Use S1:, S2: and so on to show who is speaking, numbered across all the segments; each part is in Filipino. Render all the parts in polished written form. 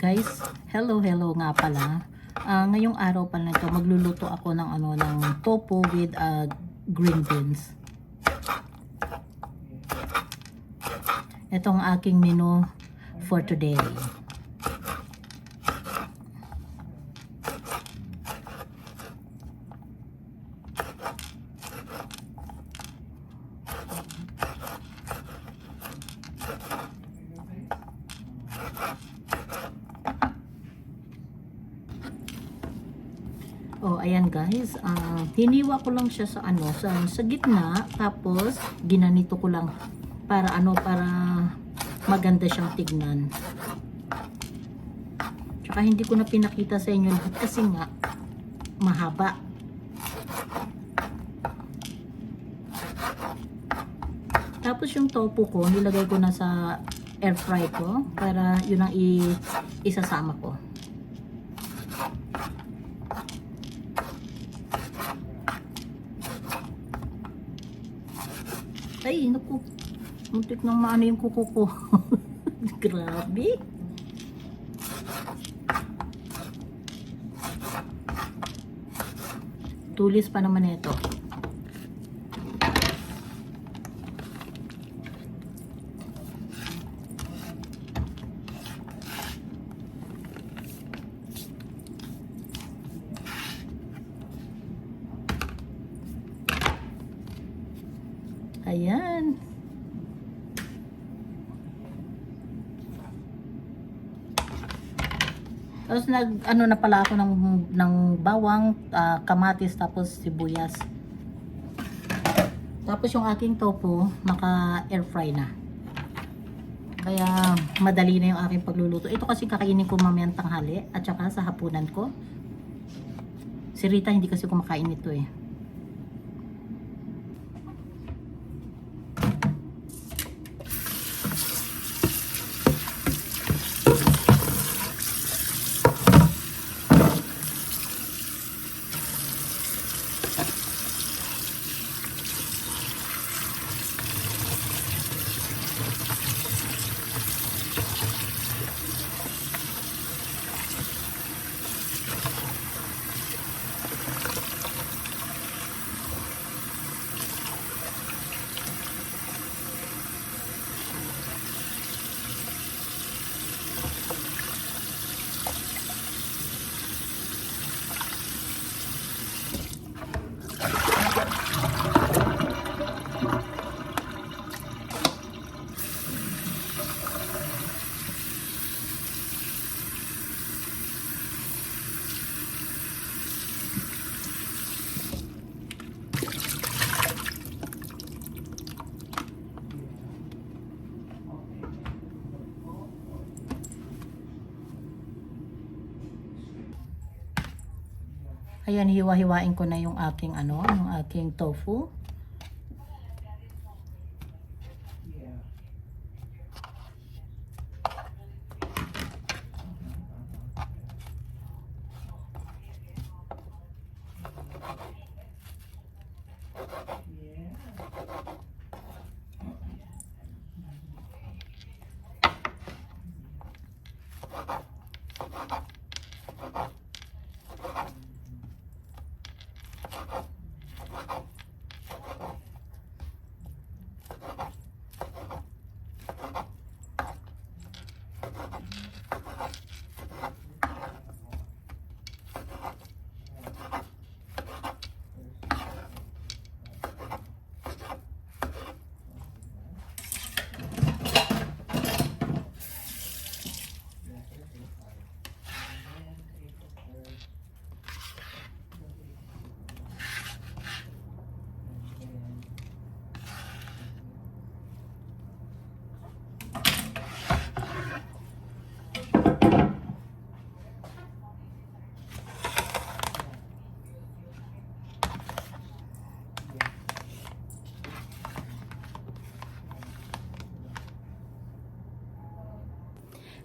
S1: Guys, hello nga pala. Ngayong araw pala nito, magluluto ako ng tofu with green beans. Ito ang aking menu for today. Oh, ayan guys, hiniwa ko lang siya sa gitna, tapos ginanito ko lang para para maganda siyang tignan. Tsaka hindi ko na pinakita sa inyo lahat kasi nga mahaba. Tapos yung tofu ko, nilagay ko na sa air fry ko para yun ang isasama ko. Ay, naku. Muntik nang maano yung kuko ko. Grabe. Tulis pa naman ito. Ayan. Tapos na pala ako ng bawang, kamatis, tapos sibuyas. Tapos yung aking tofu, naka air fry na. Kaya madali na yung aking pagluluto. Ito kasi kakainin ko mamayang tanghali at saka sa hapunan ko. Si Rita hindi kasi kumakain ito eh. Ayan, hiwa-hiwain ko na yung aking yung aking tofu.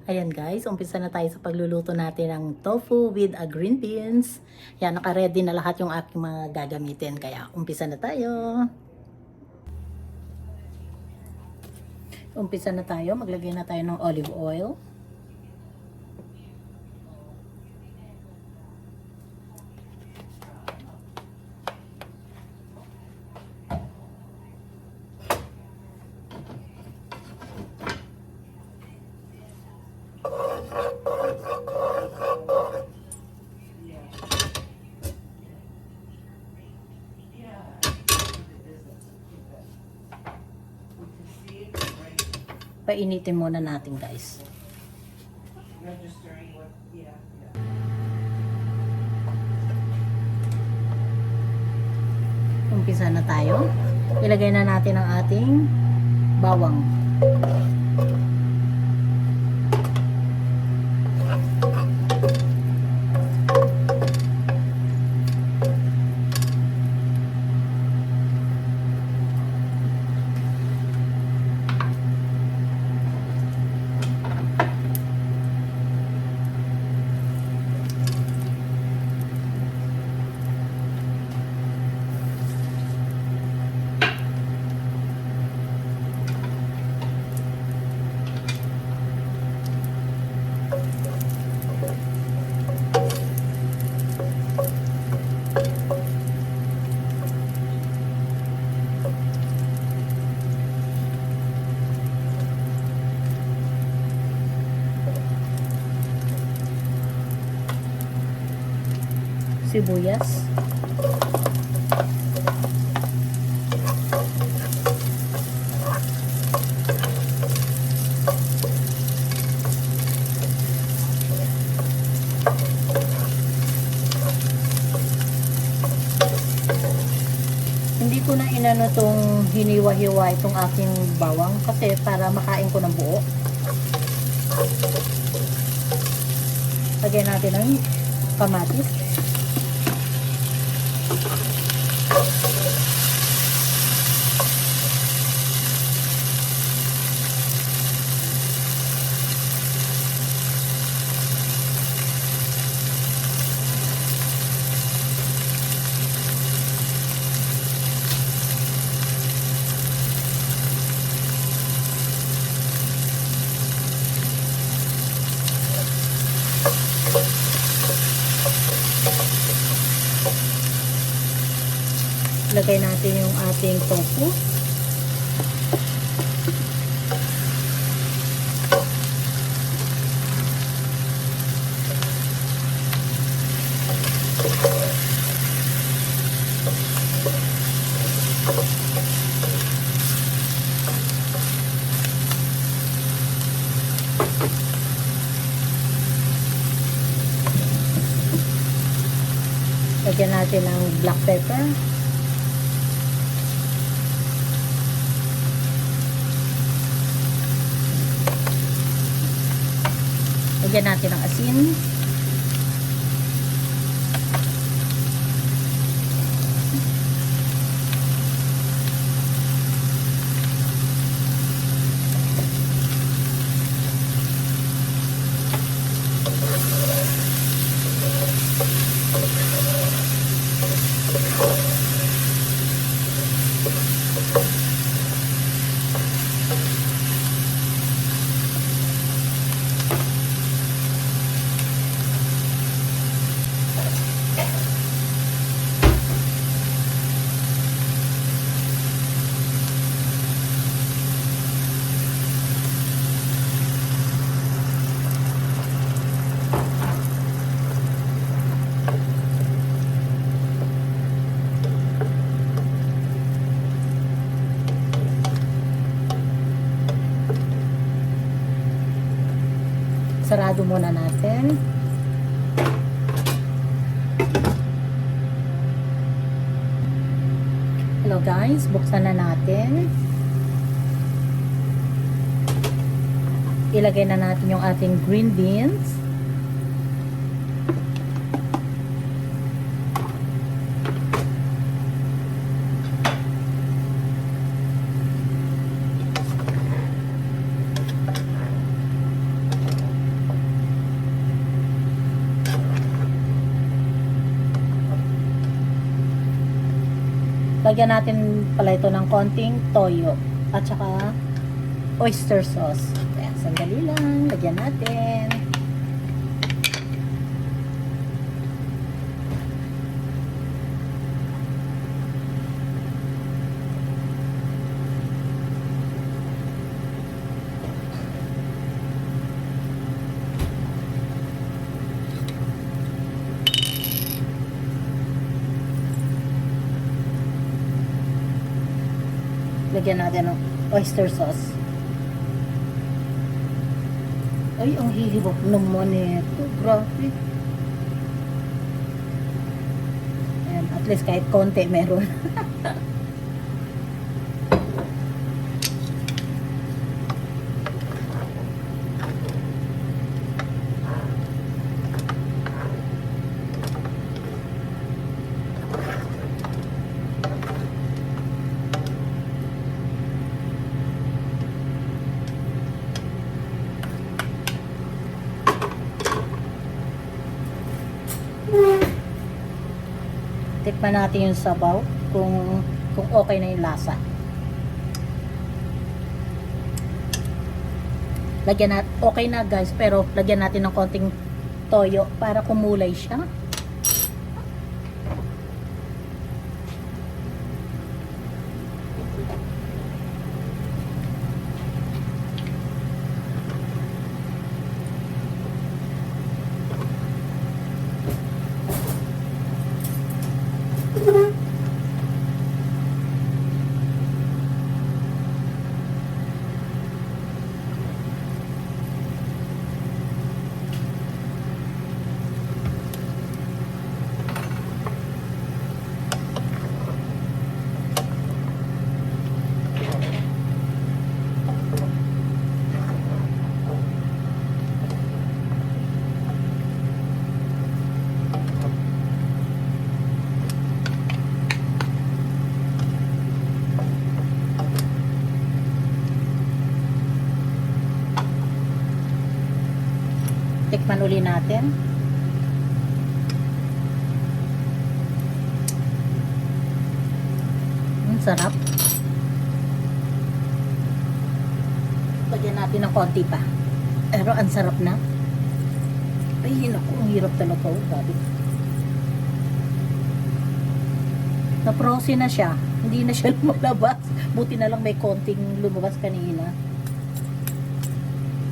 S1: Ayan guys, umpisa na tayo sa pagluluto natin ng tofu with green beans. Yan, naka-ready na lahat yung aking mga gagamitin. Kaya umpisa na tayo. Umpisa na tayo, maglagay na tayo ng olive oil. Painitin muna natin guys.
S2: Registering what, yeah.
S1: Umpisa na tayo. Ilagay na natin ang ating bawang. Sibuyas. Hindi ko na inano tong hiniwa-hiwa itong aking bawang kasi para makain ko ng buo. Lagyan natin ng kamatis. Lagay natin yung ating tofu. Lagyan natin ng black pepper. Lagyan natin ng asin. Sarado muna natin. Hello guys, buksan na natin. Ilagay na natin yung ating green beans. Lagyan natin pala ito ng konting toyo at saka oyster sauce. Ayan, sandali lang. Lagyan natin. Lagyan natin ng oyster sauce. Ay, ang hihibok naman ito. Grabe. Ayan, at least kahit konti meron. Tikman natin yung sabaw kung okay na yung lasa. Lagyan natin, okay na guys, pero lagyan natin ng konting toyo para kumulay siya. Tikman uli natin. Sarap. Lagyan natin ng konti pa. Pero ang sarap na. Ay, naku, ang hirap talaga. Sabi. Na-frozen na siya. Hindi na siya lumabas. Buti na lang may konting lumabas kanina.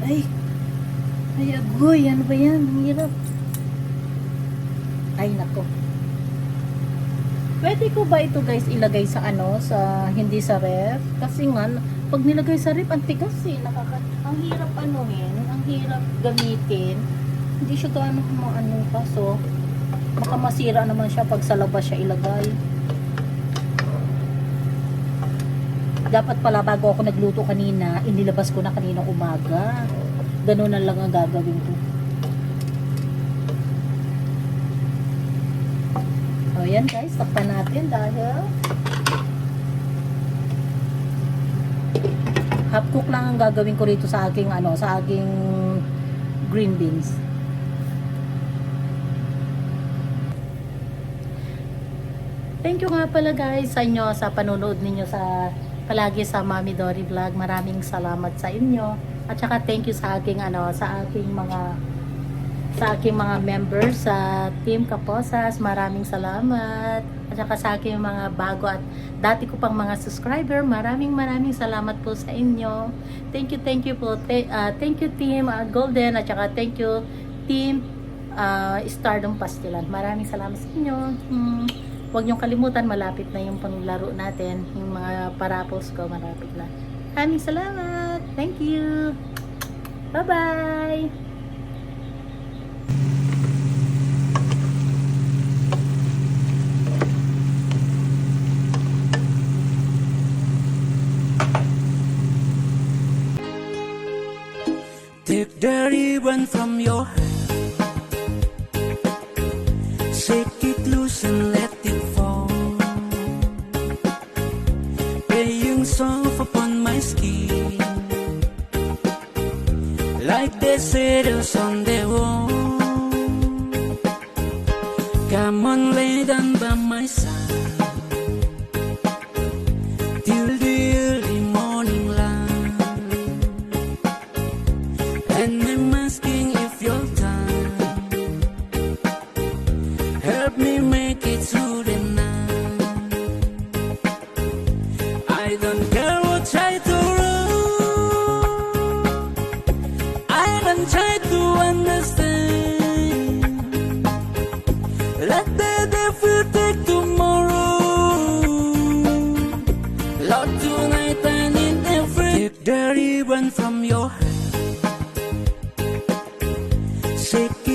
S1: Ay, agoy, ano ba yan? Ang hirap. Ay, nako. Pwede ko ba ito guys ilagay sa sa hindi sa ref? Kasi nga, pag nilagay sa ref, ang tigas eh. Ang hirap ang hirap gamitin. Hindi siya gaano pa. So, baka masira naman siya pag sa labas siya ilagay. Dapat pala bago ako nagluto kanina, inilabas ko na kaninang umaga. Ganun na lang ang gagawin ko. O yan guys, takpan natin dahil half cook lang ang gagawin ko rito sa aking sa aking green beans. Thank you nga pala guys sa inyo sa panonood ninyo palagi sa Mami Dory Vlog. Maraming salamat sa inyo. At saka thank you sa aking mga members sa Team Kaposas. Maraming salamat. At saka sa aking mga bago at dati ko pang mga subscriber. Maraming salamat po sa inyo. Thank you po. Thank you Team Golden at saka thank you Team Stardom Pastilan. Maraming salamat sa inyo. Huwag niyong kalimutan, malapit na yung panglaro natin. Yung mga parapos ko, malapit na. Maraming salamat. Thank you. Bye-bye.
S2: Take the ribbon from your hair. Shake it loose and let it fall. Playing soft upon my skin, like the shadows on the wall. Come on, lay down by my side till the early morning light. And I'm asking if you're time. Help me make it through the night. I don't care what try to run. I don't try to understand. Let the devil take tomorrow. Lord, tonight I need a friend. Take the ribbon from your hair. sé que